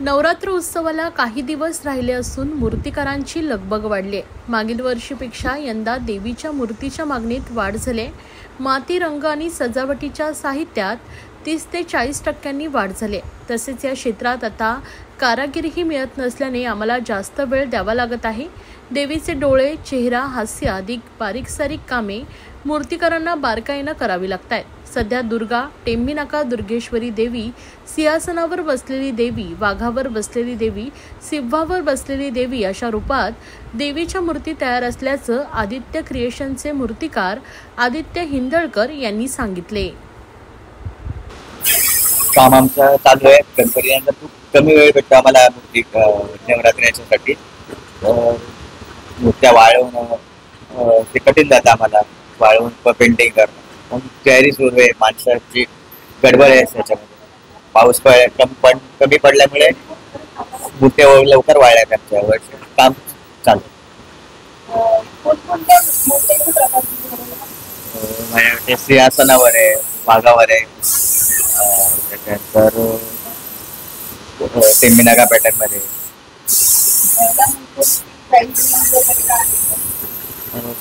नवरात्र उत्सवाला काही दिवस राहिले असून मूर्तिकारांची लगबग वाढली आहे। मागील वर्षीपेक्षा यंदा देवीच्या मूर्तीच्या मागणीत वाढ झाली आहे। माती, रंग आणि सजावटीच्या साहित्यात 30 ते 40% वाढ झाली आहे। तसेच या क्षेत्रात आता कारागिरीही मिळत नसल्याने आम्हाला जास्त वेळ द्यावा लागत आहे। देवीचे डोळे, चेहरा, हास्य आदी बारीक सारीक कामे मूर्तिकारांना बारकाईनं करावी लागतात। सध्या दुर्गा, टेंबीनाका दुर्गेश्वरी देवी, सिंहासनावर बसलेली देवी, वाघावर बसलेली देवी, सिंहावर बसलेली देवी अशा रूपात देवीच्या मूर्ती तयार असल्याचं आदित्य क्रिएशनचे मूर्तिकार आदित्य हिंदळकर यांनी सांगितले। काम आमचं चालू आहे। गणपतीनंतर खूप कमी वेळ भेटतो आम्हाला मूर्ती नवरात्रीसाठी। मूर्त्या वाळवून ते कठीण जातं आम्हाला, वाळवून पेंटिंग करणं। पण तयारी सुरू आहे, माणसाची गडबड आहे त्याच्यामध्ये। पाऊस कमी पडल्यामुळे मूर्त्या लवकर वाळल्या आमच्या वर्षी काम चालू। माझ्याकडे सिंहासनावर आहे, वाघावर आहे, त्याच्यानंतर टेंबीनाका पॅटर्न मध्ये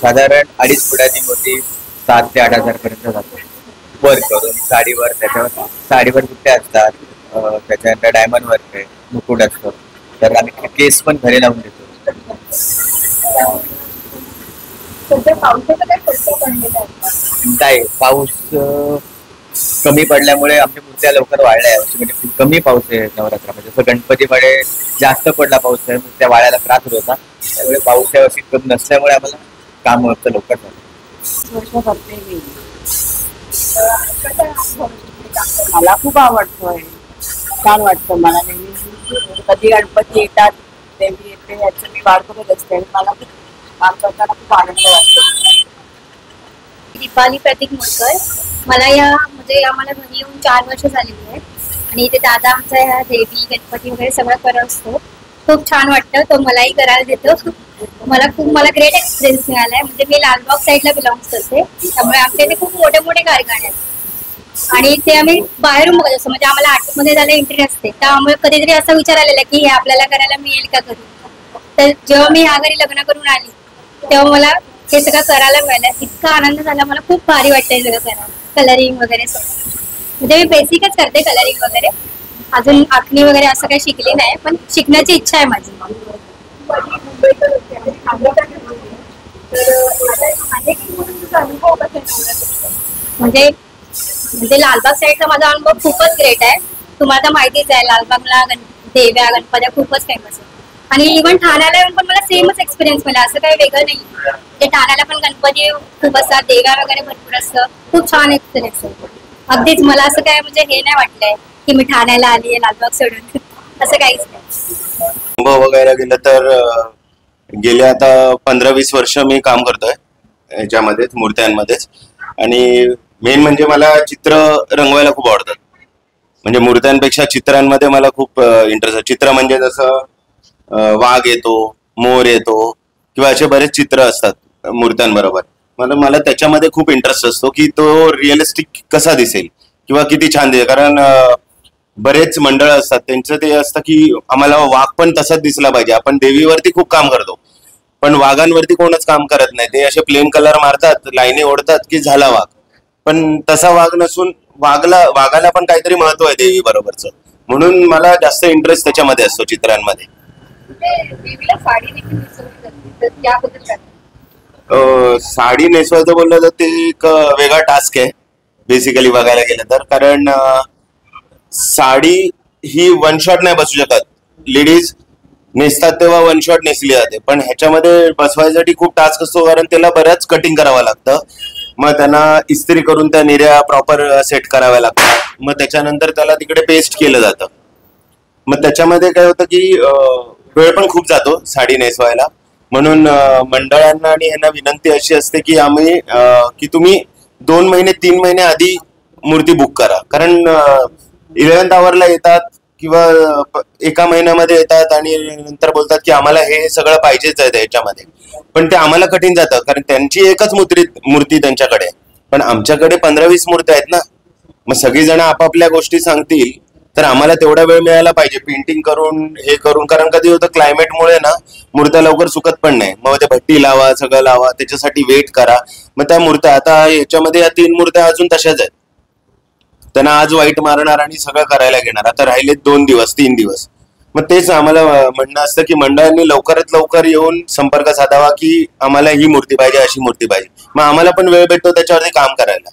साधारण 2.5 फुटाची मूर्ती 7 ते 8,000 पर्यंत जाते। वर्क करून साडीवर, त्याच्यावर साडीवर बुट्टे असतात, त्याच्यानंतर डायमंड वर्क आहे, मुकुट असतो, तर आम्ही केस पण घरी लावून देतो। नाही, पाऊस कमी पडल्यामुळे आमच्या मूर्त्या लवकर वाळल्या। म्हणजे कमी पाऊस आहे नवरात्रामध्ये। जसं गणपतीमध्ये जास्त पडला पाऊस आहे, मूर्त्या वाळायला त्रास होत होता, त्यामुळे पाऊस यावर्षी कमी नसल्यामुळे आम्हाला काम लवकर झालं। मला खूप आवडतोय, छान वाटतं मला। नेहमी कधी गणपती येतात, देवी येते याचं मी वाट बघत असते आणि मला खूप काम करताना खूप आनंद वाटतो। दीपाली प्रतीक मोरकर। मला आम्हाला घरी येऊन 4 वर्ष झालेली आहेत आणि इथे दादा आमचा ह्या देवी, गणपती वगैरे सगळं करत असतो। खूप छान वाटतं, तो मलाही करायला देतो। मला ग्रेट एक्सपिरियन्स मिळालाय। म्हणजे मी लालबाग साईडला बिलॉंग्स करते, त्यामुळे आमच्या इथे खूप मोठे मोठे कारखाने आहेत आणि ते आम्ही बाहेरून बघत असतो। म्हणजे आम्हाला आतमध्ये जायला एंट्री असते, त्यामुळे कधीतरी असा विचार आलेला की हे आपल्याला करायला मिळेल का घरी। तर जेव्हा मी ह्या घरी लग्न करून आली तेव्हा मला हे सगळं करायला मिळालं। इतका आनंद झाला, मला खूप भारी वाटतंय सगळं करायला। कलरिंग वगैरे सगळं, म्हणजे मी बेसिकच करते कलरिंग वगैरे, अजून आखणी वगैरे असं काही शिकली नाही, पण शिकण्याची इच्छा आहे माझी। म्हणजे लालबाग साईडचा माझा अनुभव खूपच ग्रेट आहे। तुम्हाला तर माहितीच आहे, लालबागला देव्या, गणपत्या खूपच फेमस आहे आणि इव्हन ठाण्याला येऊन पण मला सेमच एक्सपिरियन्स मिळाला। असं काही वेगळं नाही, ते ठाण्याला पण गणपती खूप असतात, देव्या वगैरे भरपूर असतं। खूप छान एक्सपिरियन्स आहे अगदीच। मला असं काय म्हणजे हे नाही वाटलंय की मी ठाण्याला आली आहे लालबाग सोडून, असं काहीच नाही। अनुभव वगैरे गेलं तर गेले आता 15-20 वर्ष मी काम करतोय याच्यामध्येच, मूर्त्यांमध्येच। आणि मेन म्हणजे मला चित्र रंगवायला खूप आवडतात। म्हणजे मूर्त्यांपेक्षा चित्रांमध्ये मला खूप इंटरेस्ट आहे। चित्र म्हणजे जसं वाघ येतो, मोर येतो किंवा असे बरेच चित्र असतात मूर्त्यांबरोबर। मला त्याच्यामध्ये खूप इंटरेस्ट असतो की तो रिअलिस्टिक कसा दिसेल किंवा किती छान दिसेल। कारण बरेच मंडळ असतात, त्यांचं ते असतं की आम्हाला वाघ पण तसाच दिसला पाहिजे। आपण देवीवरती खूप काम करतो, पण वाघांवरती कोणच काम करत नाही। ते असे प्लेन कलर मारतात, लाईनी ओढतात की झाला वाघ। पण तसा वाघ नसून वाघाला पण काहीतरी महत्व आहे देवी बरोबरच, म्हणून मला जास्त इंटरेस्ट त्याच्यामध्ये असतो चित्रांमध्ये। साडी नेसवायचं बोललं तर ते एक वेगळा टास्क आहे बेसिकली बघायला गेलं तर। कारण साडी ही वन शॉट नाही बसू शकत। लेडीज नेसतात तेव्हा वन शॉट नेसली जाते, पण ह्याच्यामध्ये बसवायसाठी खूप टास्क असतो, कारण त्याला बऱ्याच कटिंग करावं लागतं। मग त्यांना इस्त्री करून त्या निर्या प्रॉपर सेट कराव्या लागतात, मग त्याच्यानंतर त्याला तिकडे पेस्ट केलं जातं। मग त्याच्यामध्ये काय होतं की वेळ पण खूप जातो साडी नेसवायला। म्हणून मंडळांना आणि ह्यांना विनंती अशी असते की की तुम्ही 2 महिने 3 महिने आधी मूर्ती बुक करा। कारण 11th आवरला येतात किंवा 1 महिन्यामध्ये येतात आणि नंतर बोलतात की आम्हाला हे सगळं पाहिजेच आहे ह्याच्यामध्ये, पण ते आम्हाला कठीण जातं। कारण त्यांची एकच मूर्ती त्यांच्याकडे, पण आमच्याकडे 15-20 मूर्त्या आहेत ना। मग सगळी जण आपापल्या गोष्टी सांगतील तर आम्हाला तेवढा वेळ मिळायला पाहिजे पेंटिंग करून हे करून. कारण कधी होतं क्लायमेटमुळे ना मूर्त्या लवकर सुकत पण नाही. मग ते भट्टी लावा, सगळं लावा, त्याच्यासाठी वेट करा. मग त्या मूर्त्या आता याच्यामध्ये या 3 मूर्त्या अजून तशाच आहेत. त्यांना आज वाईट मारणार आणि सगळं करायला घेणार. आता राहिलेत 2 दिवस 3 दिवस. मग तेच आम्हाला म्हणणं असतं की मंडळांनी लवकरात लवकर येऊन संपर्क साधावा की आम्हाला ही मूर्ती पाहिजे, अशी मूर्ती पाहिजे. मग आम्हाला पण वेळ भेटतो त्याच्यावरती काम करायला.